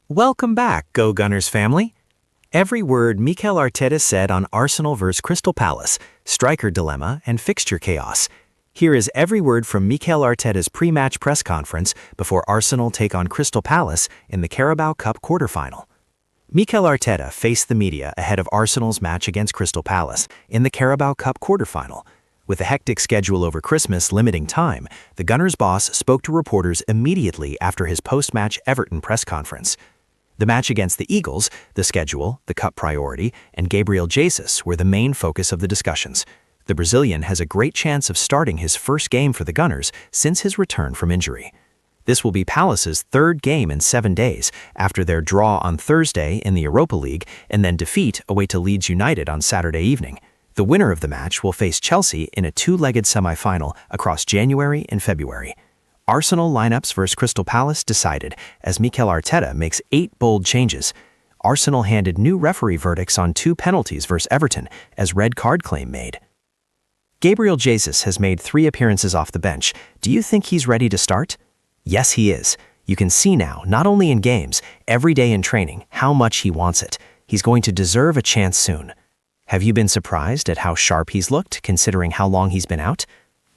Welcome back, Gogunners family. Every word Mikel Arteta said on Arsenal vs Crystal Palace, striker dilemma, and fixture chaos. Here is every word from Mikel Arteta's pre-match press conference before Arsenal take on Crystal Palace in the Carabao Cup quarter-final. Mikel Arteta faced the media ahead of Arsenal's match against Crystal Palace in the Carabao Cup quarter-final. With a hectic schedule over Christmas limiting time, the Gunners' boss spoke to reporters immediately after his post-match Everton press conference. The match against the Eagles, the schedule, the cup priority, and Gabriel Jesus were the main focus of the discussions. The Brazilian has a great chance of starting his first game for the Gunners since his return from injury. This will be Palace's third game in 7 days after their draw on Thursday in the Europa League and then defeat away to Leeds United on Saturday evening. The winner of the match will face Chelsea in a two-legged semi-final across January and February. Arsenal lineups versus Crystal Palace decided as Mikel Arteta makes 8 bold changes. Arsenal handed new referee verdicts on 2 penalties versus Everton as red card claim made. Gabriel Jesus has made 3 appearances off the bench. Do you think he's ready to start? Yes, he is. You can see now, not only in games, every day in training, how much he wants it. He's going to deserve a chance soon. Have you been surprised at how sharp he's looked, considering how long he's been out?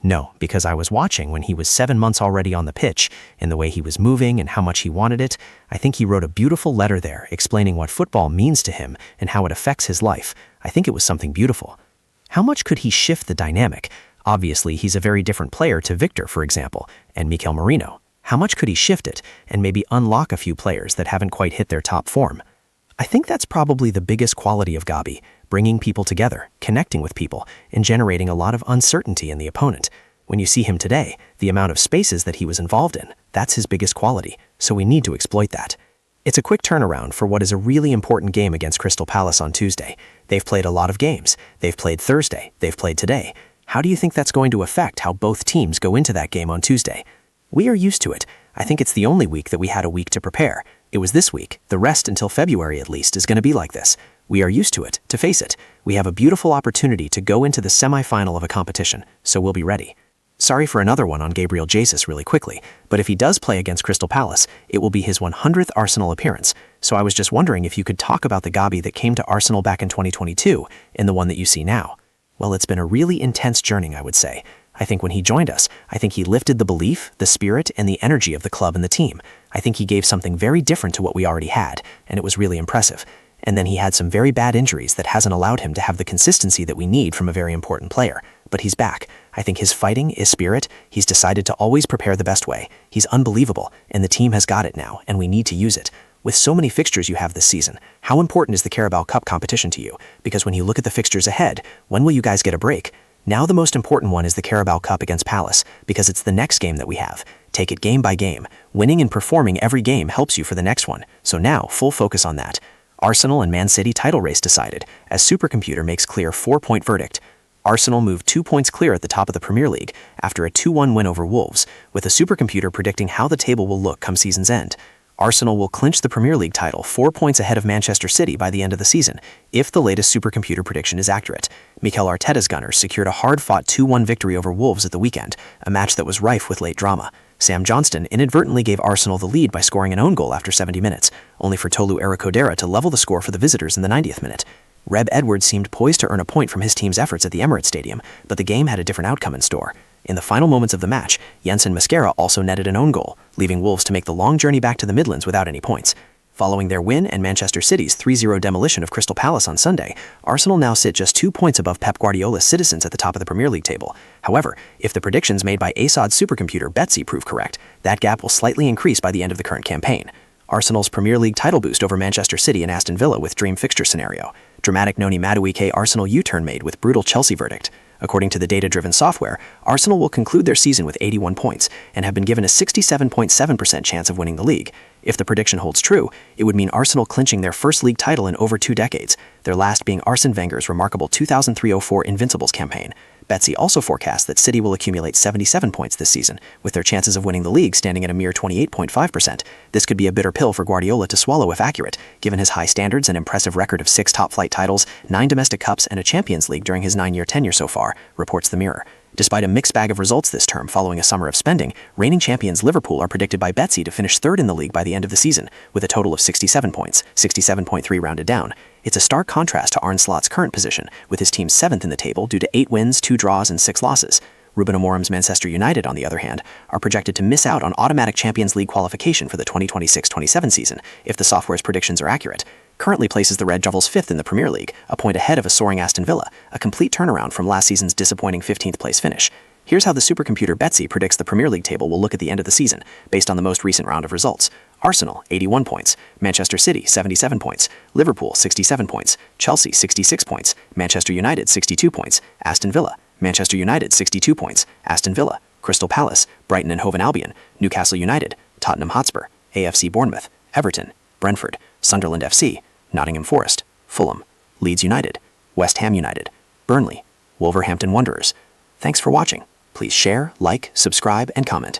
No, because I was watching when he was 7 months already on the pitch, and the way he was moving and how much he wanted it. I think he wrote a beautiful letter there explaining what football means to him and how it affects his life. I think it was something beautiful. How much could he shift the dynamic? Obviously, he's a very different player to Victor, for example, and Mikel Merino. How much could he shift it and maybe unlock a few players that haven't quite hit their top form? I think that's probably the biggest quality of Gabi, bringing people together, connecting with people, and generating a lot of uncertainty in the opponent. When you see him today, the amount of spaces that he was involved in, that's his biggest quality, so we need to exploit that. It's a quick turnaround for what is a really important game against Crystal Palace on Tuesday. They've played a lot of games. They've played Thursday. They've played today. How do you think that's going to affect how both teams go into that game on Tuesday? We are used to it. I think it's the only week that we had a week to prepare. It was this week. The rest until February at least is going to be like this. We are used to it, to face it. We have a beautiful opportunity to go into the semi-final of a competition, so we'll be ready. Sorry for another one on Gabriel Jesus really quickly, but if he does play against Crystal Palace, it will be his 100th Arsenal appearance. So I was just wondering if you could talk about the Gabi that came to Arsenal back in 2022 and the one that you see now. Well, it's been a really intense journey, I would say. I think when he joined us, I think he lifted the belief, the spirit, and the energy of the club and the team. I think he gave something very different to what we already had, and it was really impressive. And then he had some very bad injuries that hasn't allowed him to have the consistency that we need from a very important player. But he's back. I think his fighting, his spirit, he's decided to always prepare the best way. He's unbelievable, and the team has got it now, and we need to use it. With so many fixtures you have this season, how important is the Carabao Cup competition to you? Because when you look at the fixtures ahead, when will you guys get a break? Now the most important one is the Carabao Cup against Palace, because it's the next game that we have. Take it game by game. Winning and performing every game helps you for the next one. So now, full focus on that. Arsenal and Man City title race decided, as Supercomputer makes clear 4-point verdict. Arsenal moved 2 points clear at the top of the Premier League after a 2-1 win over Wolves, with a supercomputer predicting how the table will look come season's end. Arsenal will clinch the Premier League title 4 points ahead of Manchester City by the end of the season, if the latest supercomputer prediction is accurate. Mikel Arteta's Gunners secured a hard-fought 2-1 victory over Wolves at the weekend, a match that was rife with late drama. Sam Johnston inadvertently gave Arsenal the lead by scoring an own goal after 70 minutes, only for Tolu Arakodera to level the score for the visitors in the 90th minute. Reb Edwards seemed poised to earn a point from his team's efforts at the Emirates Stadium, but the game had a different outcome in store. In the final moments of the match, Jensen Mascara also netted an own goal, leaving Wolves to make the long journey back to the Midlands without any points. Following their win and Manchester City's 3-0 demolition of Crystal Palace on Sunday, Arsenal now sit just 2 points above Pep Guardiola's citizens at the top of the Premier League table. However, if the predictions made by ASOD's supercomputer Betsy prove correct, that gap will slightly increase by the end of the current campaign. Arsenal's Premier League title boost over Manchester City and Aston Villa with dream fixture scenario. Dramatic Noni Madueke Arsenal U-turn made with brutal Chelsea verdict. According to the data-driven software, Arsenal will conclude their season with 81 points and have been given a 67.7% chance of winning the league. If the prediction holds true, it would mean Arsenal clinching their first league title in over 2 decades, their last being Arsene Wenger's remarkable 2003-04 Invincibles campaign. Betsy also forecasts that City will accumulate 77 points this season, with their chances of winning the league standing at a mere 28.5%. This could be a bitter pill for Guardiola to swallow if accurate, given his high standards and impressive record of 6 top-flight titles, 9 domestic cups, and a Champions League during his 9-year tenure so far, reports The Mirror. Despite a mixed bag of results this term following a summer of spending, reigning champions Liverpool are predicted by Betsy to finish third in the league by the end of the season, with a total of 67 points, 67.3 rounded down. It's a stark contrast to Arne Slot's current position, with his team 7th in the table due to 8 wins, 2 draws, and 6 losses. Ruben Amorum's Manchester United, on the other hand, are projected to miss out on automatic Champions League qualification for the 2026-27 season if the software's predictions are accurate. Currently places the Red Devils 5th in the Premier League, a point ahead of a soaring Aston Villa, a complete turnaround from last season's disappointing 15th place finish. Here's how the supercomputer Betsy predicts the Premier League table will look at the end of the season, based on the most recent round of results. Arsenal, 81 points. Manchester City, 77 points. Liverpool, 67 points. Chelsea, 66 points. Manchester United, 62 points. Aston Villa, Manchester United, 62 points. Aston Villa, Crystal Palace, Brighton and Hove Albion, Newcastle United, Tottenham Hotspur, AFC Bournemouth, Everton, Brentford, Sunderland FC, Nottingham Forest, Fulham, Leeds United, West Ham United, Burnley, Wolverhampton Wanderers. Thanks for watching. Please share, like, subscribe, and comment.